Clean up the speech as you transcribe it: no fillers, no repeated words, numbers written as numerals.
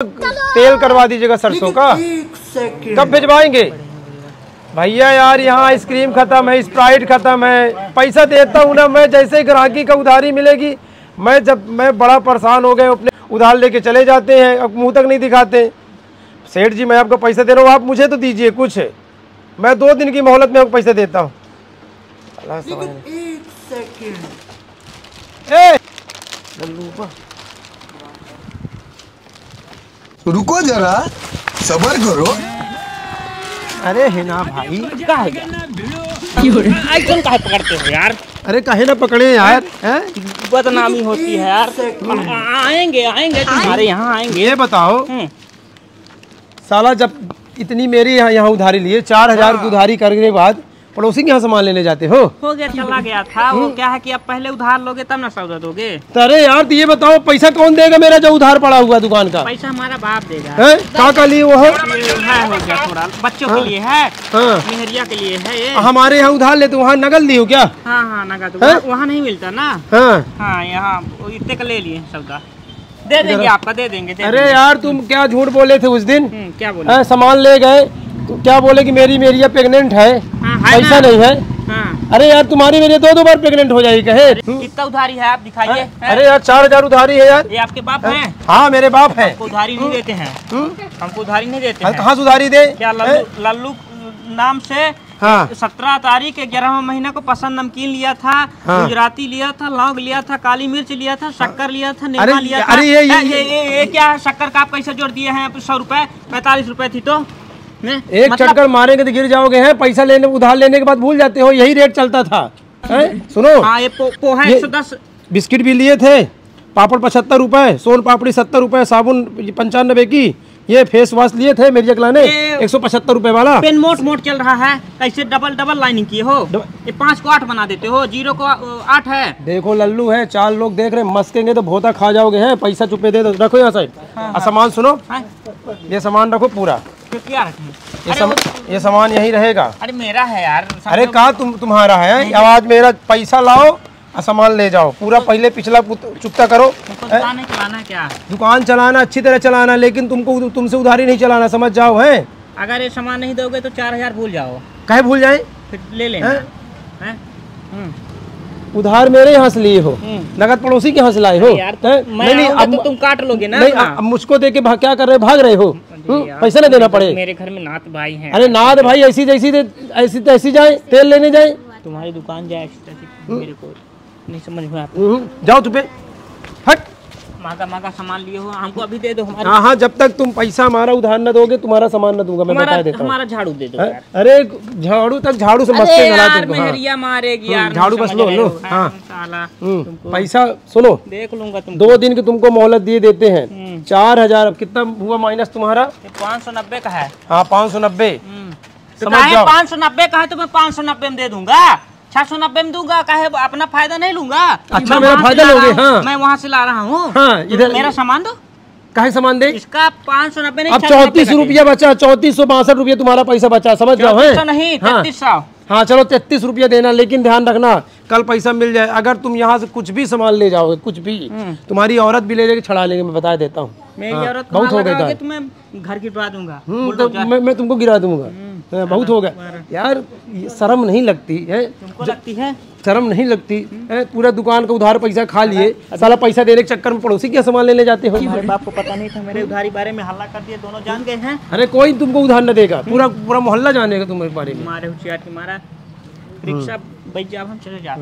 तेल करवा दीजिएगा सरसों का। कब भिजवाएंगे भैया? यार यहाँ आइसक्रीम खत्म है, स्प्राइट खत्म है, पैसा देता हूँ ना मैं, जैसे ग्राहकी का उधारी मिलेगी मैं बड़ा परेशान हो गए, अपने उधार लेके चले जाते हैं, अब मुंह तक नहीं दिखाते। सेठ जी मैं आपको पैसा दे रहा हूँ, आप मुझे तो दीजिए कुछ, मैं 2 दिन की मोहलत में आपको पैसा देता हूँ। रुको जरा, सबर करो। अरे है ना भाई, आइकन काहे पकड़ते हो यार? अरे काहे ना पकड़े यार, बदनामी होती है यार। आएंगे तुम्हारे यहाँ आएंगे। ये बताओ साला, जब इतनी मेरी यहाँ उधारी लिए 4000 की उधारी करने के बाद पड़ोसी के यहाँ सामान लेने जाते हो गया, चला गया था वो। क्या है कि अब पहले उधार लोगे तब ना सौदा दोगे। अरे यार तो ये बताओ पैसा कौन देगा मेरा जो उधार पड़ा हुआ दुकान का? पैसा हमारा बाप देगा। कहाँ का लिए वो है? हो गया थोड़ा बच्चों के लिए है, मेहरिया के लिए है ये। हमारे यहाँ उधार लेते वहाँ नगद ली हो क्या? हाँ नगद वहाँ नहीं मिलता ना। हाँ यहाँ इतने का ले लिए सौदा, दे देंगे आपका, दे देंगे। अरे यार तुम क्या झूठ बोले थे उस दिन? क्या बोले? सामान ले गए तो क्या बोले कि मेरी मेरिया प्रेग्नेंट है, पैसा नहीं है। अरे यार तुम्हारी मेरी 2 बार प्रेग्नेंट हो जाएगी कहे। कितना उधारी है आप दिखाइए। अरे यार 4000 उधारी है यार। ये आपके बाप हैं? हाँ मेरे बाप है। हमको उधारी नहीं देते हैं, हमको उधारी नहीं देते हैं। कहाँ से उधारी दे? क्या लल्लू नाम से 17 तारीख 11वां महीना को पसंद नमकीन लिया था, गुजराती लिया था, लौंग लिया था, काली मिर्च लिया था, शक्कर लिया था, निरमा लिया था। अरे ये क्या है? शक्कर का आप कैसे जोड़ दिए हैं? 100 रुपए, 45 रुपए थी तो एक चक्कर मारेंगे तो गिर जाओगे हैं। पैसा लेने उधार लेने के बाद भूल जाते हो, यही रेट चलता था। सुनो हाँ, ये पोहा 110, बिस्किट भी लिए थे, पापड़ 75 रुपए, सोन पापड़ी 70 रुपए, साबुन 95 की, ये फेस वॉश लिए थे मेरी अगला ने 175 रुपए वाला। पेन मोट चल रहा है, कैसे डबल लाइनिंग किए हो? ये 5 को 8 बना देते हो, 0 को 8 है। देखो लल्लू है, 4 लोग देख रहे, मस्केंगे तो भोता खा जाओगे हैं। पैसा चुपे दे दो, रखो यहाँ साइड। सामान सुनो, ये सामान रखो पूरा। क्या रखें? ये सामान यही रहेगा। अरे मेरा है यार। अरे कहा तुम्हारा है? आवाज मेरा, पैसा लाओ सामान ले जाओ पूरा, पहले पिछला चुकता करो। दुकान चलाना क्या? दुकान चलाना अच्छी तरह चलाना, लेकिन तुमसे उधारी नहीं चलाना, समझ जाओ है। अगर ये सामान नहीं दोगे तो 4000 भूल जाओ। काहे भूल जाए? फिर ले लेना। उधार मेरे यहाँ से लिए हो, नगद पड़ोसी के यहाँ से लाए हो? नहीं अब तो तुम काट लोगे ना। नहीं अब मुझको देके क्या कर रहे, भाग रहे हो? पैसा नहीं देना पड़े। मेरे घर में नात भाई हैं। अरे नात भाई ऐसी तैसी जाए, तेल लेने जाए, तुम्हारी दुकान जाए मेरे को नहीं समझ में आता। जाओ चुपे, हट। मांगा सामान लिए हो, हमको अभी दे दो। हाँ जब तक तुम पैसा हमारा उधार न दोगे तुम्हारा सामान न दूंगा, मैं बता देता हूँ। हमारा झाड़ू दे दो। अरे झाड़ू तक झाड़ू से मस्ती यार, मेहरिया मारेगी यार। झाड़ू बस लो। हाँ पैसा सुनो, देख लूंगा। तुम 2 दिन की तुमको मोहलत दिए देते हैं। 4000 कितना हुआ माइनस तुम्हारा? 590 का है। हाँ 590। 590 का है तो मैं 590 में दे दूंगा, 690 में दूंगा। काहे अपना फायदा नहीं लूंगा? अच्छा मेरा फायदा लोगे? हाँ मैं वहाँ से ला रहा हूँ। हाँ इधर मेरा सामान दो। काहे सामान दे? इसका 590 नहीं, अब 34 रुपया बचा, 3462 रुपया तुम्हारा पैसा बचा, समझ जाओ है? नहीं 3300। हाँ चलो 33 रुपया देना, लेकिन ध्यान रखना कल पैसा मिल जाए। अगर तुम यहाँ से कुछ भी सामान ले जाओगे, कुछ भी, तुम्हारी औरत भी ले जाएगी, छड़ा लेंगे, मैं बता देता हूँ। मेरी औरत बहुत हो गया, तुम्हें घर गिरवा दूंगा। मैं तुमको गिरा दूंगा। बहुत हो गया यार, शर्म नहीं लगती है? तुमको लगती है? शर्म नहीं लगती है? पूरा दुकान का उधार पैसा खा लिए, साला पैसा देने के चक्कर में पड़ोसी क्या सामान लेने जाते हो? मेरे बाप को पता नहीं था, मेरे उधारी बारे में हल्ला कर दिया, दोनों जान गए हैं। अरे कोई तुमको उधार न देगा, पूरा मोहल्ला जानेगा तुम्हारे बारे में। मारे होशियार की मारा, रिक्शा बैठ जाओ, हम चले जाओ।